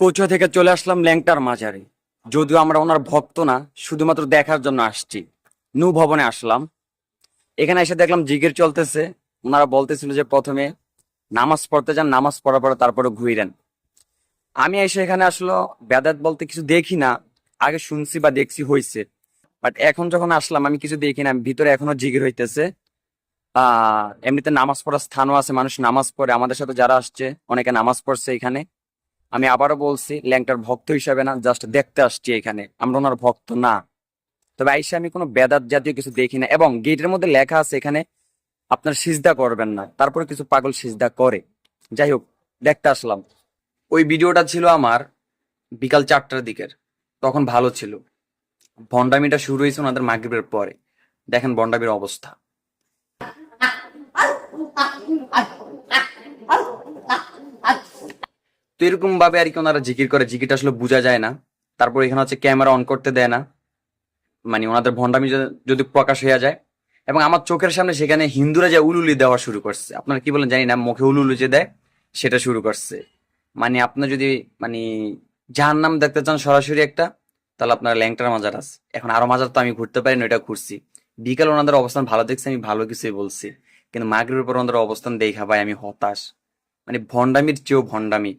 কোচো থেকে চলে আসলাম ল্যাংটার মাজারে। যদিও আমরা ওনার ভক্ত না, শুধুমাত্র দেখার জন্য আসছি। নূ ভবনে আসলাম। এখানে এসে দেখলাম জিকির চলতেছে। ওনারা বলতেছিল যে প্রথমে নামাজ পড়তে যান, নামাজ পড়ার পরে তারপরে ঘুরেন। আমি এসে এখানে আসলে বেদাত বলতে কিছু দেখি না। আগে শুনছি বা দেখছি হয়েছে, বাট এখন যখন আসলাম আমি কিছু দেখি না। ভিতরে এখনো জিকির হইতেছে। এমনিতে নামাজ পড়ার স্থানও আছে, মানুষ নামাজ পড়ে। আমাদের সাথে যারা আসছে অনেকে নামাজ পড়ছে এখানে। আমি আবারও বলছি, ল্যাংটার ভক্ত হিসাবে না, জাস্ট দেখতে আসছি এখানে, আমরা ওনার ভক্ত না। তবে আইসে আমি কোনো বেদাত জাতীয় কিছু দেখি না, এবং গেটের মধ্যে লেখা আছে এখানে আপনার সিজদা করবেন না। তারপরে কিছু পাগল সিজদা করে। যাই হোক, দেখতে আসলাম। ওই ভিডিওটা ছিল আমার বিকাল 4টার দিকের। তখন ভালো ছিল। ভন্ডামিটা শুরু হয়েছে ওনাদের মাগরিবের পরে। দেখেন ভন্ডামির অবস্থা। তো এরকম ভাবে আর কি ওনারা জিকির করে, জিকিরটা আসলে বোঝা যায় না। তারপর এখানে হচ্ছে ক্যামেরা অন করতে দেয় না, মানে ওনাদের ভন্ডামি যদি প্রকাশ হয়ে যায়। এবং আমার চোখের সামনে সেখানে হিন্দুরা যে উলুলি দেওয়া শুরু করছে, আপনারা কি বলেন জানি না, মুখে উলুলি যে দেয় সেটা শুরু করছে। মানে আপনার যদি মানে জাহান্নাম দেখতে চান সরাসরি একটা, তাহলে আপনার ল্যাংটার মাজার আছে। এখন আরো মাজার তো আমি ঘুরতে পারি না, ওইটা ঘুরছি। বিকাল ওনাদের অবস্থান ভালো দেখছি, আমি ভালো কিছুই বলছি। কিন্তু মাগরিবের পর ওনাদের অবস্থান দেখা ভাই আমি হতাশ। মানে ভন্ডামির চেয়েও ভন্ডামি।